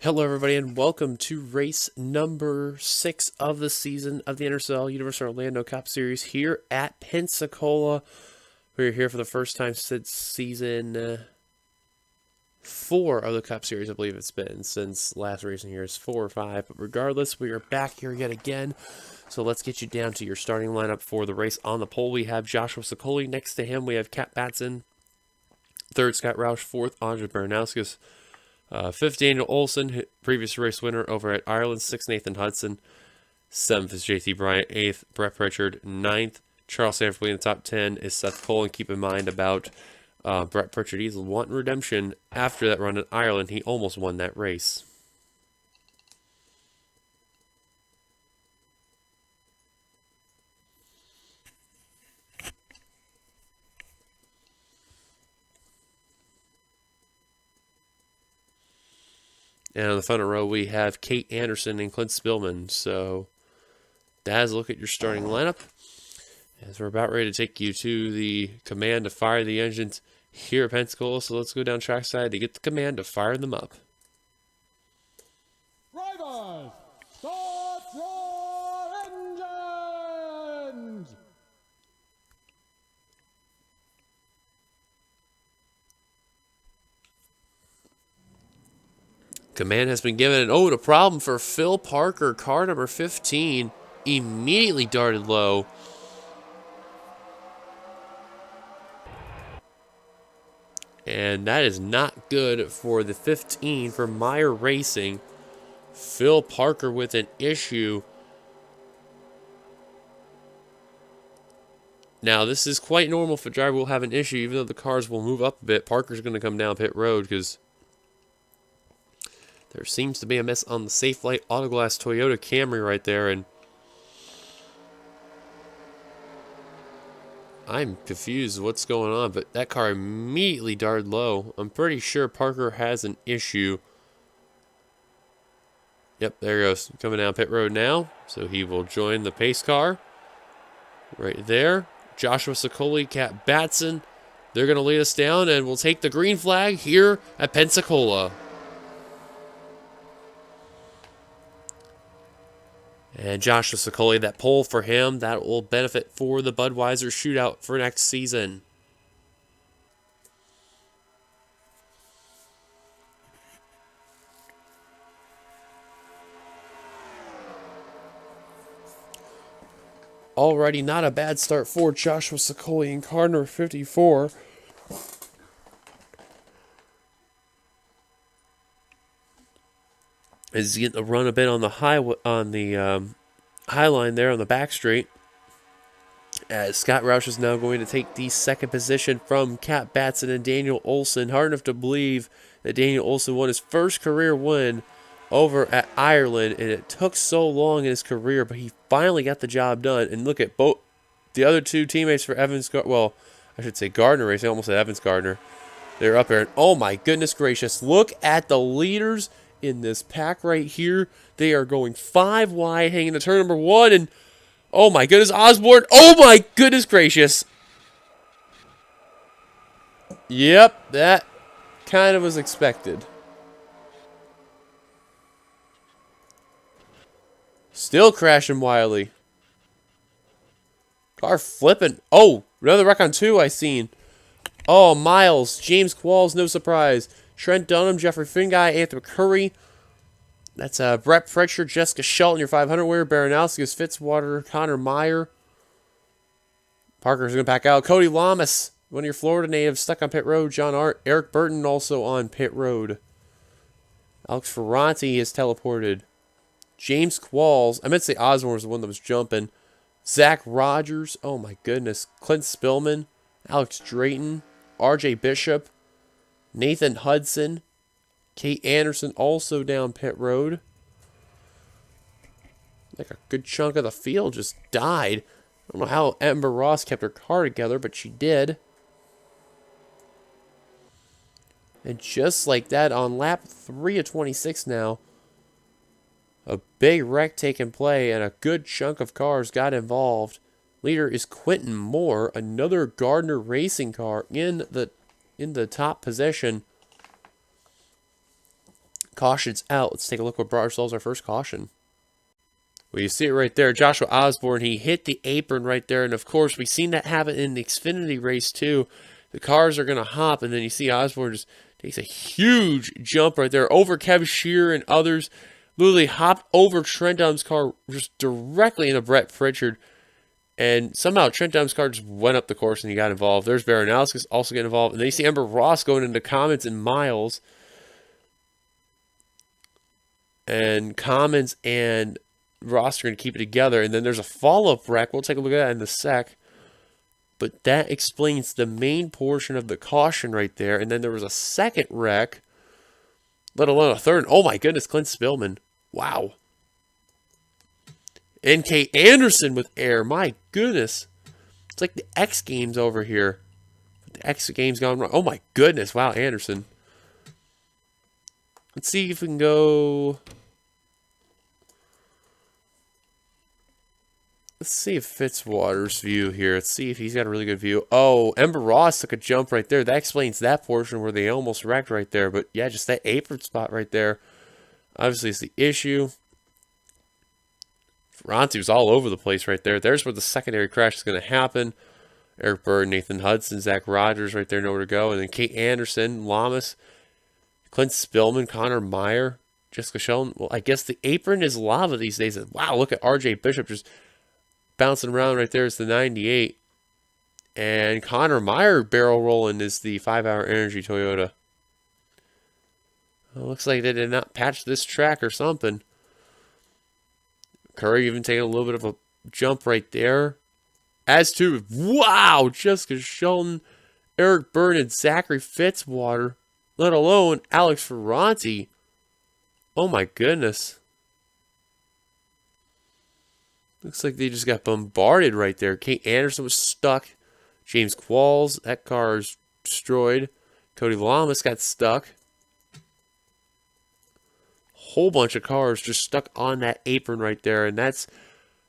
Hello, everybody, and welcome to race number 6 of the season of the NRSL Universal Orlando Cup Series here at Pensecola. We're here for the first time since season 4 of the Cup Series. I believe it's been since last racing here is 4 or 5. But regardless, we are back here yet again. So let's get you down to your starting lineup for the race. On the pole, we have Joshua Sokoli. Next to him, we have Kat Batson. Third, Scott Roush. Fourth, Andre Baranowskis. Fifth, Daniel Olson, previous race winner over at Ireland. Sixth, Nathan Hudson. Seventh is JT Bryant. Eighth, Brett Pritchard. Ninth, Charles Sanford in the top 10 is Seth Cole. And keep in mind about Brett Pritchard. He's wanting redemption after that run in Ireland. He almost won that race. And on the front row, we have Kate Anderson and Clint Spillman. So, Daz, look at your starting lineup. As we're about ready to take you to the command to fire the engines here at Pensecola. So let's go down trackside to get the command to fire them up. Drivers, start your engines! Command has been given, and a problem for Phil Parker. Car number 15 immediately darted low. And that is not good for the 15 for Meyer Racing. Phil Parker with an issue. Now, this is quite normal if a driver will have an issue, even though the cars will move up a bit. Parker's going to come down pit road because there seems to be a miss on the Safe Light Autoglass Toyota Camry right there, and I'm confused what's going on, but that car immediately darted low. I'm pretty sure Parker has an issue. Yep, there he goes. Coming down pit road now, so he will join the pace car right there. Joshua Sokoli, Kat Batson, they're going to lead us down, and we'll take the green flag here at Pensecola. And Joshua Sokoli, that pole for him, that will benefit for the Budweiser shootout for next season. Alrighty, not a bad start for Joshua Sokoli in car number 54. Is getting a run a bit on the high line there on the back straight. As Scott Roush is now going to take the second position from Kat Batson and Daniel Olson. Hard enough to believe that Daniel Olson won his first career win over at Ireland, and it took so long in his career, but he finally got the job done. And look at both the other two teammates for well, I should say Gardner Racing. I almost said Evans Gardner. They're up there, and oh my goodness gracious, look at the leaders in this pack right here. They are going 5 wide, hanging to turn number 1, and oh my goodness, Osborne. Oh my goodness gracious. Yep, that kind of was expected. Still crashing wildly. Car flipping. Oh, another wreck on 2 I seen. Oh, Miles, James Qualls, no surprise. Trent Dunham, Jeffrey Finguy, Anthony Curry. That's Brett Pritchard, Jessica Shelton, your 500 winner. Baranowskis, Fitzwater, Connor Meyer. Parker's going to back out. Cody Lamas, one of your Florida natives, stuck on pit road. John Art. Eric Burton also on pit road. Alex Ferranti is teleported. James Qualls. I meant to say Osborne was the one that was jumping. Zach Rogers. Oh my goodness. Clint Spillman. Alex Drayton. RJ Bishop. Nathan Hudson. Kate Anderson also down pit road. Like a good chunk of the field just died. I don't know how Amber Ross kept her car together, but she did. And just like that, on lap 3 of 26 now, a big wreck taking play, and a good chunk of cars got involved. Leader is Quentin Moore, another Gardner Racing car in the top position. Caution's out. Let's take a look what brought ourselves our first caution. Well, you see it right there. Joshua Osborne, he hit the apron right there. And, of course, we've seen that happen in the Xfinity race, too. The cars are going to hop, and then you see Osborne just takes a huge jump right there over Kev Shearer and others. Literally hopped over Trent Dunn's car just directly into Brett Pritchard. And somehow Trent Dunn's car just went up the course and he got involved. There's Baranowski's also getting involved. And then you see Ember Ross going into Commons and Miles. And Commons and Ross are going to keep it together. And then there's a follow-up wreck. We'll take a look at that in a sec. But that explains the main portion of the caution right there. And then there was a second wreck, let alone a third. Oh my goodness, Clint Spillman. Wow. N.K. Anderson with air. My goodness. It's like the X Games over here. The X Games gone wrong. Oh my goodness. Wow, Anderson. Let's see if we can go. Let's see if Fitzwater's view here. Let's see if he's got a really good view. Oh, Ember Ross took a jump right there. That explains that portion where they almost wrecked right there. But yeah, just that apron spot right there. Obviously, it's the issue. Ferranti was all over the place right there. There's where the secondary crash is going to happen. Eric Bird, Nathan Hudson, Zach Rogers right there, nowhere to go. And then Kate Anderson, Lamas, Clint Spillman, Connor Meyer, Jessica Sheldon. Well, I guess the apron is lava these days. Wow, look at RJ Bishop just bouncing around right there. It's the 98. And Connor Meyer barrel rolling is the 5-hour Energy Toyota. Well, looks like they did not patch this track or something. Curry even taking a little bit of a jump right there. As to, wow, Jessica Shelton, Eric Byrne, and Zachary Fitzwater, let alone Alex Ferranti. Oh my goodness. Looks like they just got bombarded right there. Kate Anderson was stuck. James Qualls, that car is destroyed. Cody Lamas got stuck. Whole bunch of cars just stuck on that apron right there, and that's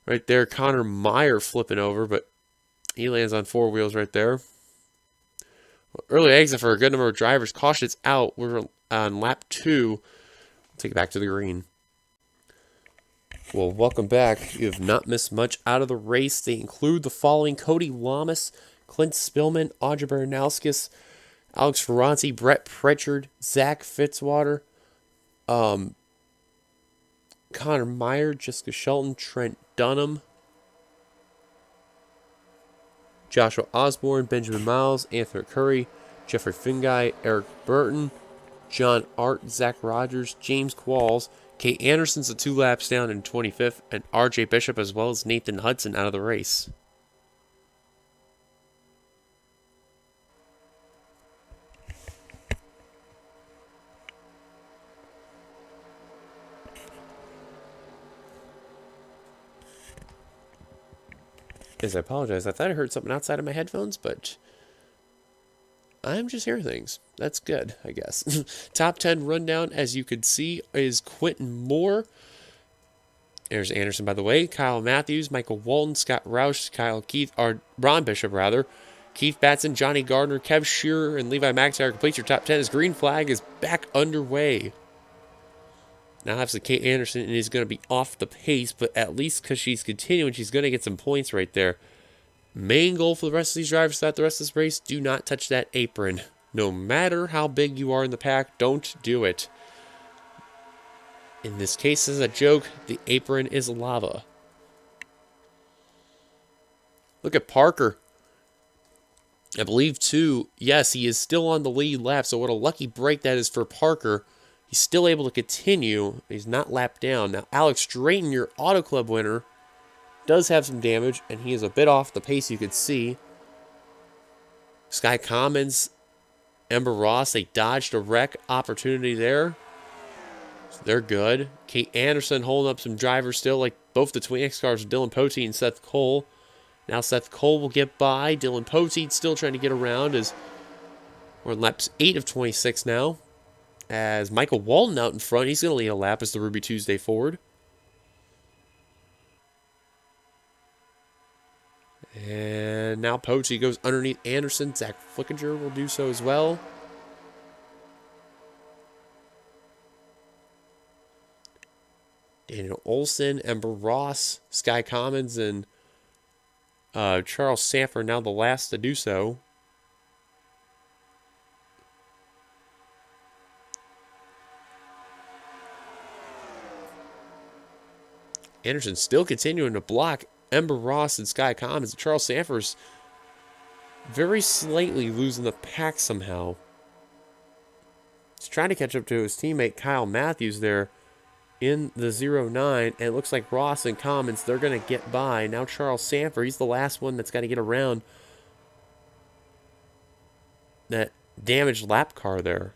right there Connor Meyer flipping over, but he lands on 4 wheels right there. Well, early exit for a good number of drivers. Caution's out. We're on lap 2. Take it back to the green. Well, welcome back. You have not missed much out of the race. They include the following: Cody Lamas, Clint Spillman, Audrey Baranowskis, Alex Ferranti, Brett Pritchard, Zach Fitzwater, Connor Meyer, Jessica Shelton, Trent Dunham, Joshua Osborne, Benjamin Miles, Anthony Curry, Jeffrey Finguy, Eric Burton, John Art, Zach Rogers, James Qualls, Kate Anderson's the 2 laps down in 25th, and RJ Bishop as well as Nathan Hudson out of the race. Yes, I apologize. I thought I heard something outside of my headphones, but I'm just hearing things. That's good, I guess. Top 10 rundown, as you can see, is Quentin Moore. There's Anderson, by the way. Kyle Matthews, Michael Walton, Scott Roush, Kyle Keith, or Ron Bishop, rather. Keith Batson, Johnny Gardner, Kev Shearer, and Levi McIntyre complete your top 10 as green flag is back underway. Now, obviously, Kate Anderson is going to be off the pace, but at least because she's continuing, she's going to get some points right there. Main goal for the rest of these drivers throughout the rest of this race, do not touch that apron. No matter how big you are in the pack, don't do it. In this case, as a joke, the apron is lava. Look at Parker. I believe, too, yes, he is still on the lead lap, so what a lucky break that is for Parker. He's still able to continue. He's not lapped down. Now, Alex Drayton, your Auto Club winner, does have some damage, and he is a bit off the pace, you could see. Sky Commons, Ember Ross, they dodged a wreck opportunity there. So they're good. Kate Anderson holding up some drivers still, like both the Twin X cars, Dylan Poteet and Seth Cole. Now Seth Cole will get by. Dylan Poteet still trying to get around as we're in laps 8 of 26 now. As Michael Walton out in front, he's going to lead a lap as the Ruby Tuesday forward. And now Poteet goes underneath Anderson. Zach Flickinger will do so as well. Daniel Olson, Ember Ross, Sky Commons, and Charles Sanford now the last to do so. Anderson still continuing to block Ember Ross and Sky Commons. Charles Sanford's very slightly losing the pack somehow. He's trying to catch up to his teammate Kyle Matthews there in the 0-9. And it looks like Ross and Commons, they're going to get by. Now Charles Sanford, he's the last one that's got to get around that damaged lap car there.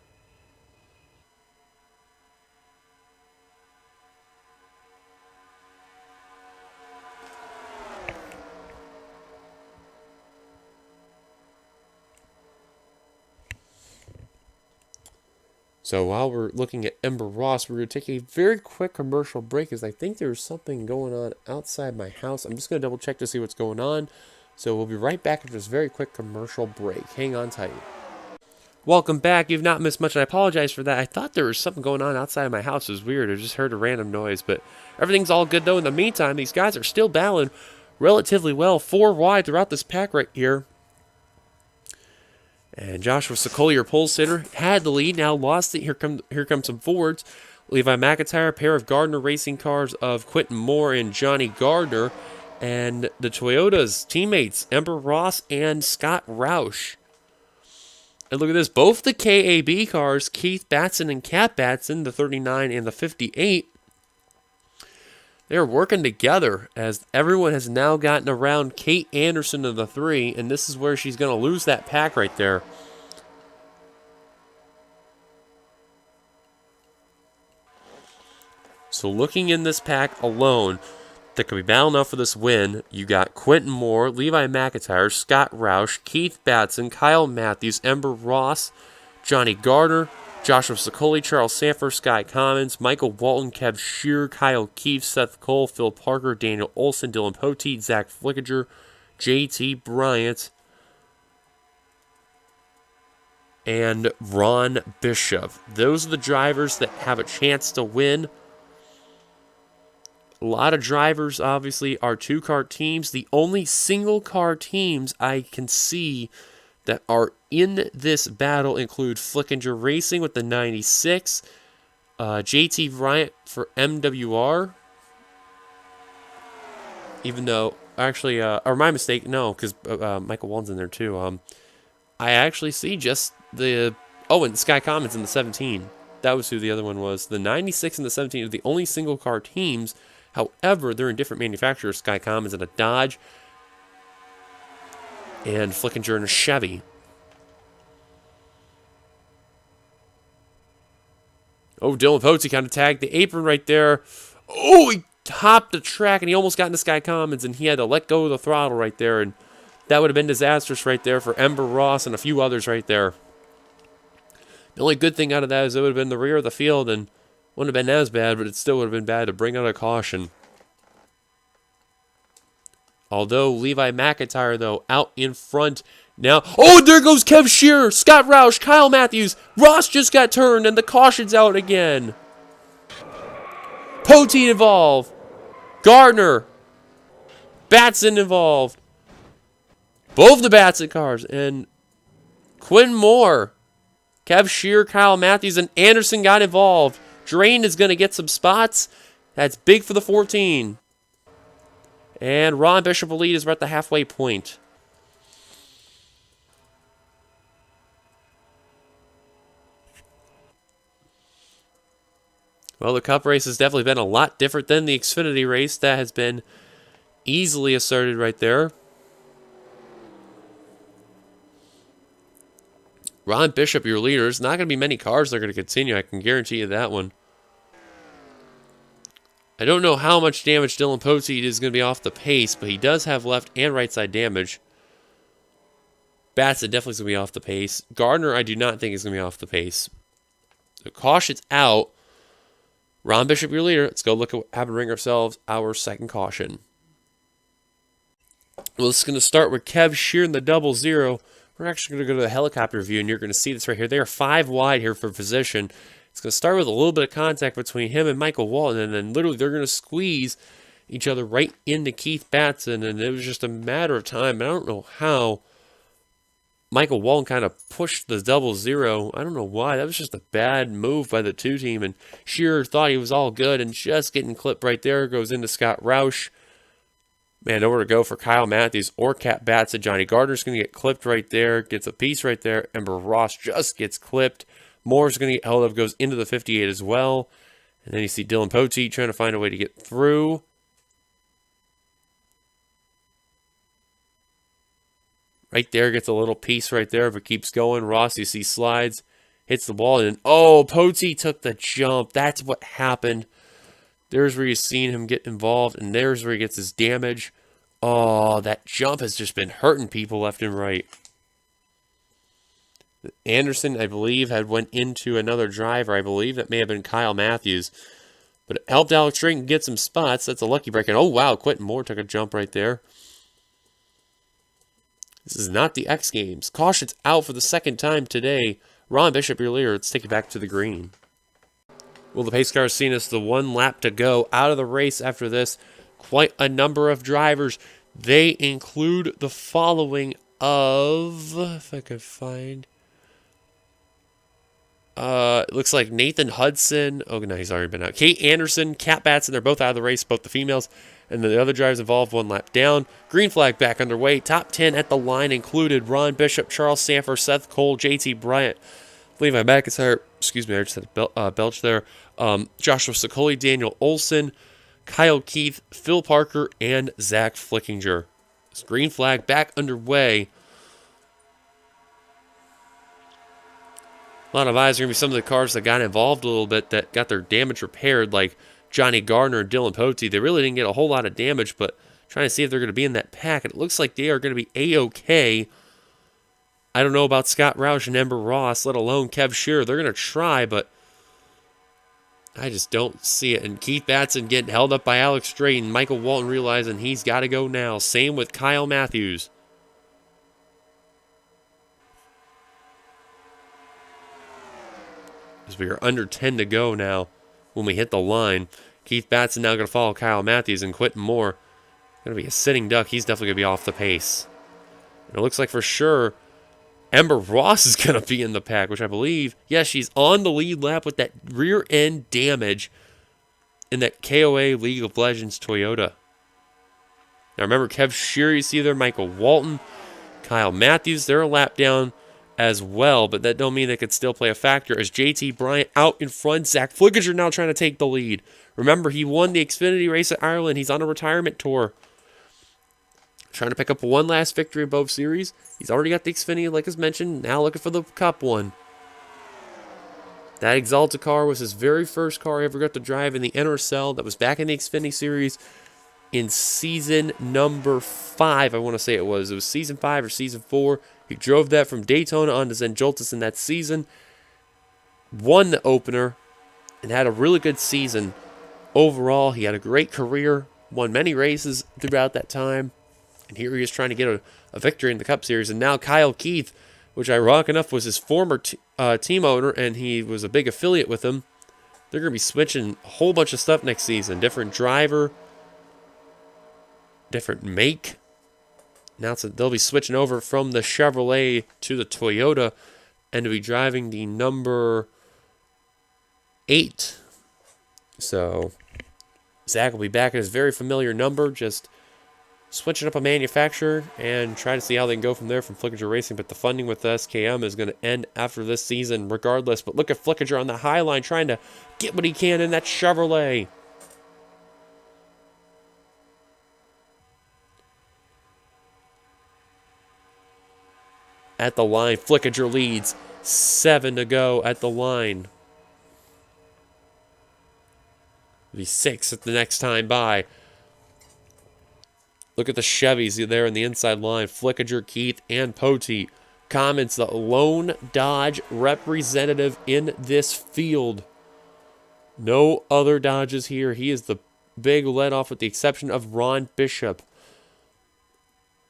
So while we're looking at Ember Ross, we're going to take a very quick commercial break as I think there's something going on outside my house. I'm just going to double check to see what's going on. So we'll be right back after this very quick commercial break. Hang on tight. Welcome back. You've not missed much. I apologize for that. I thought there was something going on outside of my house. It was weird. I just heard a random noise. But everything's all good, though. In the meantime, these guys are still battling relatively well. 4 wide throughout this pack right here. And Joshua Sokoli, your pole sitter, had the lead, now lost it. Here come some forwards. Levi McIntyre, a pair of Gardner racing cars of Quentin Moore and Johnny Gardner. And the Toyota's teammates, Ember Ross and Scott Roush. And look at this, both the KAB cars, Keith Batson and Kat Batson, the 39 and the 58, they're working together as everyone has now gotten around Kate Anderson of the 3, and this is where she's going to lose that pack right there. So looking in this pack alone, that could be battling out for this win, you got Quentin Moore, Levi McIntyre, Scott Roush, Keith Batson, Kyle Matthews, Ember Ross, Johnny Gardner, Joshua Sokoli, Charles Sanford, Sky Commons, Michael Walton, Kev Shear, Kyle Keefe, Seth Cole, Phil Parker, Daniel Olson, Dylan Poteet, Zach Flickinger, JT Bryant, and Ron Bishop. Those are the drivers that have a chance to win. A lot of drivers, obviously, are 2-car teams. The only single-car teams I can see that are in this battle include Flickinger Racing with the 96, JT Bryant for MWR, even though, actually, or my mistake, no, because Michael Walton's in there too. I actually see just the, and Sky Commons in the 17. That was who the other one was. The 96 and the 17 are the only single-car teams. However, they're in different manufacturers. Sky Commons in a Dodge, and Flickinger in a Chevy. Oh, Dylan Poteet kind of tagged the apron right there. Oh, he hopped the track, and he almost got into Sky Commons, and he had to let go of the throttle right there, and that would have been disastrous right there for Ember Ross and a few others right there. The only good thing out of that is it would have been the rear of the field, and wouldn't have been as bad, but it still would have been bad to bring out a caution. Although Levi McIntyre, though, out in front now. Oh, there goes Kev Shearer, Scott Roush, Kyle Matthews. Ross just got turned, and the caution's out again. Poteet involved. Gardner. Batson involved. Both the Batson cars. And Quinn Moore. Kev Shearer, Kyle Matthews, and Anderson got involved. Drain is going to get some spots. That's big for the 14. And Ron Bishop will lead as we're at the halfway point. Well, the Cup race has definitely been a lot different than the Xfinity race. That has been easily asserted right there. Ron Bishop, your leader. There's not going to be many cars that are going to continue. I can guarantee you that one. I don't know how much damage Dylan Poteet is going to be off the pace, but he does have left and right side damage. Batson definitely is going to be off the pace. Gardner, I do not think is going to be off the pace. So caution's out. Ron Bishop, your leader. Let's go look at what happened to bring ourselves our second caution. Well, this is going to start with Kev Shear in the 00. We're actually going to go to the helicopter view, and you're going to see this right here. They are 5 wide here for position. It's going to start with a little bit of contact between him and Michael Walton, and then literally they're going to squeeze each other right into Keith Batson, and it was just a matter of time. And I don't know how Michael Walton kind of pushed the 0-0. I don't know why. That was just a bad move by the two team, and Shearer thought he was all good, and just getting clipped right there goes into Scott Roush. Man, nowhere to go for Kyle Matthews or Cat Batson. Johnny Gardner's going to get clipped right there. Gets a piece right there. Ember Ross just gets clipped. Moore's going to get held up. Goes into the 58 as well. And then you see Dylan Poteet trying to find a way to get through. Right there. Gets a little piece right there. But keeps going. Ross, you see, slides. Hits the wall. And then, Poteet took the jump. That's what happened. There's where you've seen him get involved, and there's where he gets his damage. Oh, that jump has just been hurting people left and right. Anderson, I believe, had went into another driver. I believe that may have been Kyle Matthews. But it helped Alex Drayton get some spots. That's a lucky break. And oh, wow, Quentin Moore took a jump right there. This is not the X Games. Caution's out for the second time today. Ron Bishop, your leader. Let's take it back to the green. Well, the pace car has seen us the 1 lap to go out of the race after this. Quite a number of drivers. They include the following of, if I could find, it looks like Nathan Hudson. Oh, no, he's already been out. Kate Anderson, Cat Batson, they're both out of the race, both the females. And the other drivers involved 1 lap down. Green flag back underway. Top 10 at the line included Ron Bishop, Charles Sanford, Seth Cole, JT Bryant. I believe my back is hurt. Excuse me, I just had a belch there. Joshua Sicoli, Daniel Olson, Kyle Keith, Phil Parker, and Zach Flickinger. This green flag back underway. A lot of eyes are going to be some of the cars that got involved a little bit that got their damage repaired, like Johnny Gardner and Dylan Poteet. They really didn't get a whole lot of damage, but trying to see if they're going to be in that pack. And it looks like they are going to be A-OK. I don't know about Scott Roush and Ember Ross, let alone Kev Shearer. They're going to try, but I just don't see it. And Keith Batson getting held up by Alex Drayton. Michael Walton realizing he's got to go now. Same with Kyle Matthews. As we are under 10 to go now when we hit the line. Keith Batson now going to follow Kyle Matthews, and Quentin Moore going to be a sitting duck. He's definitely going to be off the pace. And it looks like for sure Ember Ross is going to be in the pack, which I believe, yes, she's on the lead lap with that rear end damage in that KOA League of Legends Toyota. Now remember, Kev Shearer, you see there, Michael Walton, Kyle Matthews, they're a lap down as well, but that don't mean they could still play a factor as JT Bryant out in front. Zach Flickinger now trying to take the lead. Remember, he won the Xfinity race at Ireland. He's on a retirement tour. Trying to pick up one last victory in both series. He's already got the Xfinity, like as mentioned. Now looking for the Cup one. That Exalted car was his very first car he ever got to drive in the NRSL. That was back in the Xfinity series in season number 5. I want to say it was. It was season 5 or season 4. He drove that from Daytona on to Zenjoltis in that season. Won the opener and had a really good season. Overall, he had a great career. Won many races throughout that time. And here he is trying to get a victory in the Cup Series. And now Kyle Keith, which ironic enough was his former team owner, and he was a big affiliate with him. They're going to be switching a whole bunch of stuff next season. Different driver, different make. Now they'll be switching over from the Chevrolet to the Toyota and to be driving the number 8. So Zach will be back at his very familiar number, just switching up a manufacturer and trying to see how they can go from there from Flickinger Racing. But the funding with the SKM is going to end after this season regardless. But look at Flickinger on the high line trying to get what he can in that Chevrolet. At the line, Flickinger leads. 7 to go at the line. It'll be 6 at the next time by. Look at the Chevys there in the inside line. Flickinger, Keith, and Poteet. Comments the lone Dodge representative in this field. No other Dodges here. He is the big let-off with the exception of Ron Bishop.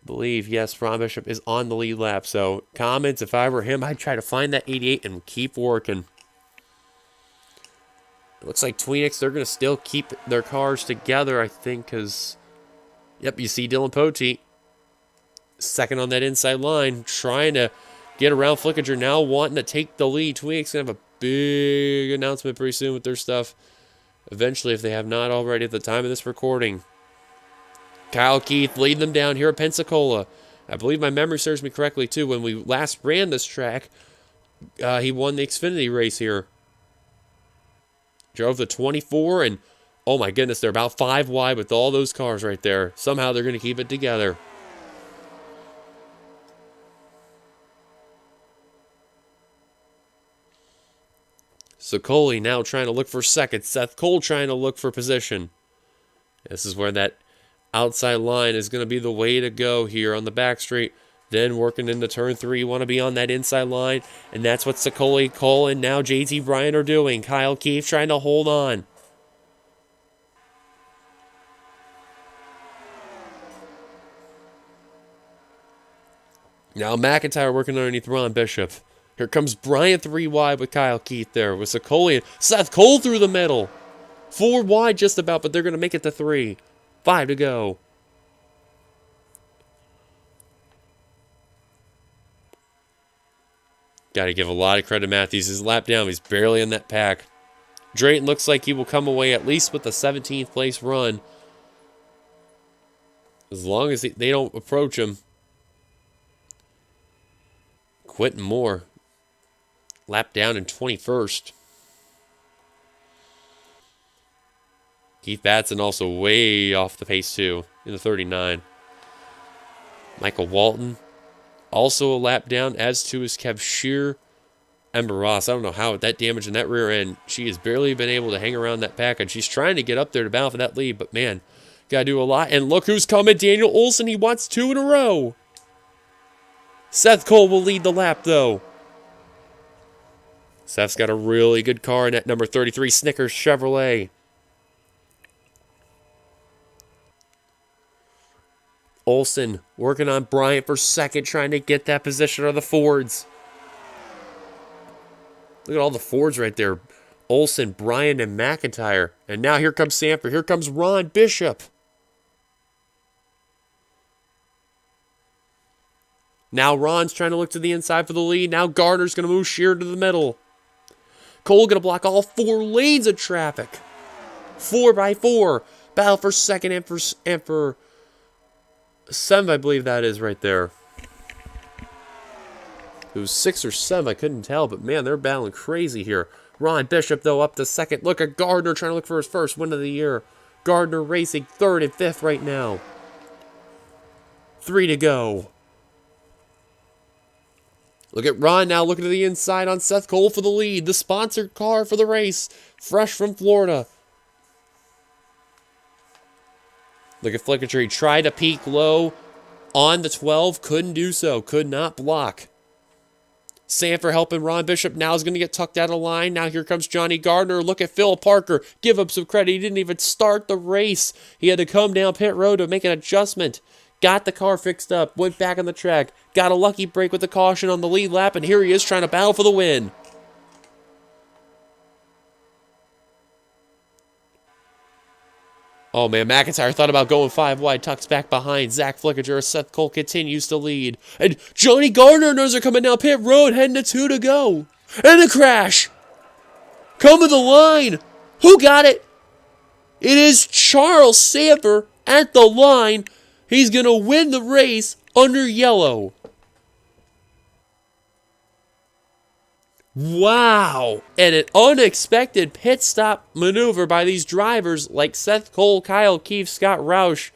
I believe, yes, Ron Bishop is on the lead lap. So, comments, if I were him, I'd try to find that 88 and keep working. Looks like Tweenix, they're going to still keep their cars together, I think, because, yep, you see Dylan Poteet second on that inside line, trying to get around Flickinger, now wanting to take the lead. Tweenix going to have a big announcement pretty soon with their stuff. Eventually, if they have not already at the time of this recording. Kyle Keith leading them down here at Pensacola. I believe my memory serves me correctly, too. When we last ran this track, he won the Xfinity race here. Drove the 24, and oh my goodness, they're about 5 wide with all those cars right there. Somehow they're going to keep it together. Sokoli now trying to look for second. Seth Cole trying to look for position. This is where that outside line is going to be the way to go here on the back straight. Then working into turn 3, you want to be on that inside line. And that's what Sokoli, Cole, and now JT Bryant are doing. Kyle Keefe trying to hold on. Now McIntyre working underneath Ron Bishop. Here comes Bryant 3 wide with Kyle Keith there. With Sokoli and Seth Cole through the middle. 4 wide just about, but they're going to make it to 3. 5 to go. Got to give a lot of credit to Matthews. His lap down, he's barely in that pack. Drayton looks like he will come away at least with the 17th place run. As long as they don't approach him. Quentin Moore. Lap down in 21st. Keith Batson also way off the pace too in the 39. Michael Walton also a lap down, as to is Kev Shear. Ember Ross, I don't know how that damage in that rear end. She has barely been able to hang around that pack, and she's trying to get up there to battle for that lead, but man, got to do a lot. And look who's coming, Daniel Olson. He wants 2 in a row. Seth Cole will lead the lap, though. Seth's got a really good car in that number 33 Snickers Chevrolet. Olson working on Bryant for second, trying to get that position on the Fords. Look at all the Fords right there. Olson, Bryant, and McIntyre. And now here comes Sanford. Here comes Ron Bishop. Now Ron's trying to look to the inside for the lead. Now Gardner's going to move Shear to the middle. Cole going to block all 4 lanes of traffic. 4x4. Battle for second and for 7, I believe that is right there. It was 6 or 7, I couldn't tell, but man, they're battling crazy here. Ron Bishop, though, up to second. Look at Gardner trying to look for his first win of the year. Gardner racing 3rd and 5th right now. 3 to go. Look at Ron now looking to the inside on Seth Cole for the lead. The sponsored car for the race. Fresh from Florida. Look at Flickinger. He tried to peek low on the 12. Couldn't do so. Could not block. Sanford helping Ron Bishop. Now is going to get tucked out of line. Now here comes Johnny Gardner. Look at Phil Parker. Give him some credit. He didn't even start the race. He had to come down pit road to make an adjustment. Got the car fixed up. Went back on the track. Got a lucky break with the caution on the lead lap. And here he is trying to battle for the win. Oh, man, McIntyre thought about going 5 wide, tucks back behind. Zach Flickinger, Seth Cole continues to lead. And Johnny Gardner knows they're coming down pit road, heading to 2 to go. And a crash. Coming the line. Who got it? It is Charles Sanford at the line. He's going to win the race under yellow. Wow. And an unexpected pit stop maneuver by these drivers like Seth Cole, Kyle Keefe, Scott Roush,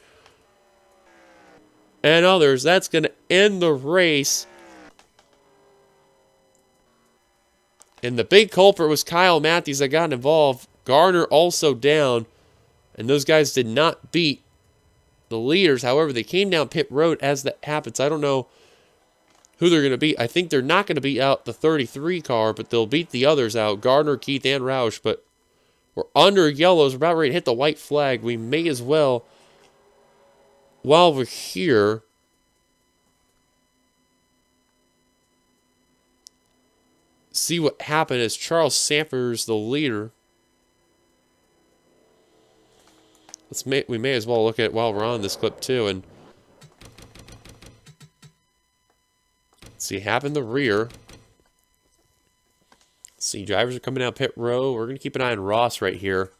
and others. That's going to end the race. And the big culprit was Kyle Matthews that got involved. Gardner also down. And those guys did not beat the leaders. However, they came down pit road as that happens. I don't know who they're going to beat. I think they're not going to beat out the 33 car, but they'll beat the others out. Gardner, Keith, and Roush. But we're under yellows. We're about ready to hit the white flag. We may as well, while we're here, see what happened as Charles Sanford's the leader. we may as well look at it while we're on this clip too, and see Hab in the rear. See, drivers are coming out pit row. We're going to keep an eye on Ross right here.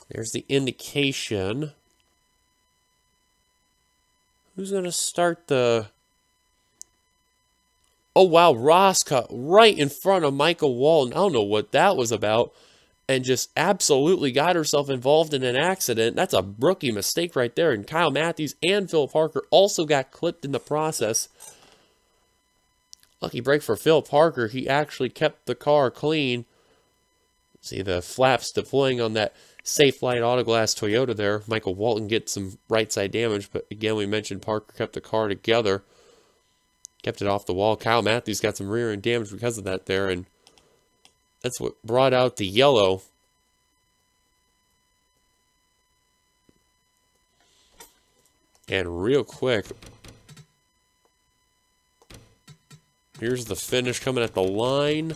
There's the indication. Who's going to start the... Oh, wow, Ross cut right in front of Michael Walton. I don't know what that was about. And just absolutely got herself involved in an accident. That's a rookie mistake right there. And Kyle Matthews and Phil Parker also got clipped in the process. Lucky break for Phil Parker. He actually kept the car clean. See the flaps deploying on that Safe Light Autoglass Toyota there. Michael Walton gets some right side damage. But again, we mentioned Parker kept the car together. Kept it off the wall. Kyle Matthews got some rear end damage because of that there. And that's what brought out the yellow. And real quick, here's the finish coming at the line.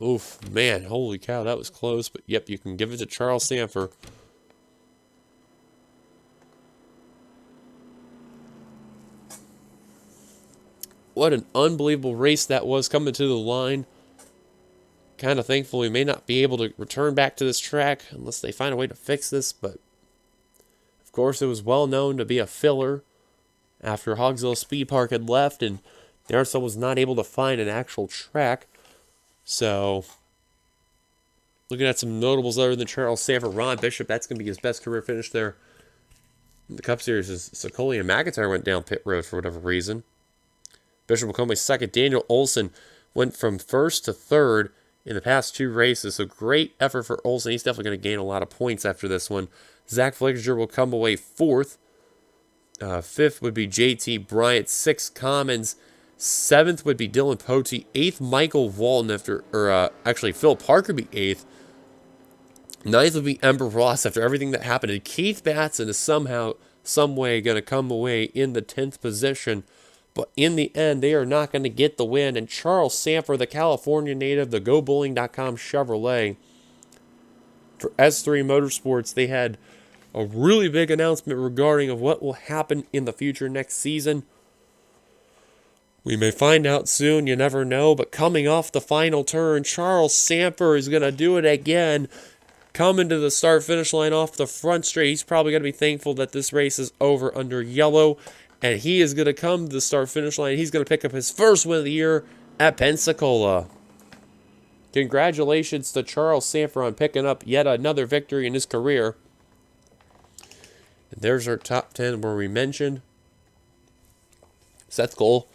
Oof, man, holy cow, that was close. But yep, you can give it to Charles Sanford. What an unbelievable race that was coming to the line. Kind of thankful we may not be able to return back to this track unless they find a way to fix this. But, of course, it was well known to be a filler after Hogsville Speed Park had left and the NRSL was not able to find an actual track. So, looking at some notables other than Charles Sanford, Ron Bishop, that's going to be his best career finish there. In the Cup Series is Sokoli and McIntyre went down pit road for whatever reason. Bishop will come away second. Daniel Olson went from first to third in the past two races. So great effort for Olson. He's definitely going to gain a lot of points after this one. Zach Flixinger will come away fourth. Fifth would be JT Bryant. Sixth, Commons. Seventh would be Dylan Pote. Eighth, Michael Walton. Actually, Phil Parker be eighth. Ninth would be Ember Ross after everything that happened. And Keith Batson is somehow, some way going to come away in the 10th position. But in the end, they are not going to get the win. And Charles Sanford, the California native, the GoBowling.com Chevrolet, for S3 Motorsports, they had a really big announcement regarding of what will happen in the future next season. We may find out soon, you never know. But coming off the final turn, Charles Sanford is going to do it again. Coming to the start-finish line off the front straight. He's probably going to be thankful that this race is over under yellow. And he is going to come to the start-finish line. He's going to pick up his first win of the year at Pensacola. Congratulations to Charles Sanford on picking up yet another victory in his career. And there's our top 10 where we mentioned Seth Cole.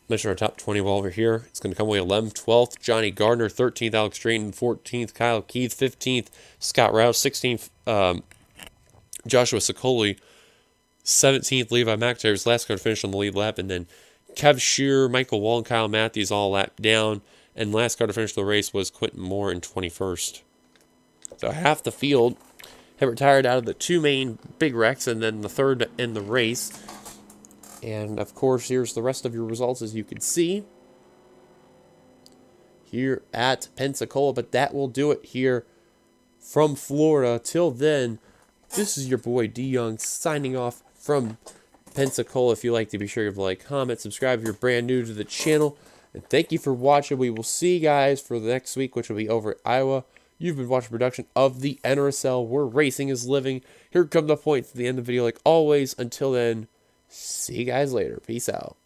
Mentioned our top 20 while over here. It's going to come away 11th, 12th, Johnny Gardner, 13th, Alex Drayton, 14th, Kyle Keith, 15th, Scott Rouse, 16th, Joshua Sokoli, 17th, Levi McIntyre's last car to finish on the lead lap, and then Kev Shearer, Michael Wall, and Kyle Matthews all lapped down, and last car to finish the race was Quentin Moore in 21st. So half the field had retired out of the two main big wrecks, and then the third to end the race. And, of course, here's the rest of your results, as you can see here at Pensacola. But that will do it here from Florida. Till then, this is your boy D Young signing off from Pensacola. If you like to, be sure to like, comment, subscribe if you're brand new to the channel. And thank you for watching. We will see you guys for the next week, which will be over at Iowa. You've been watching production of the NRSL, where racing is living. Here come the points at the end of the video, like always. Until then, see you guys later. Peace out.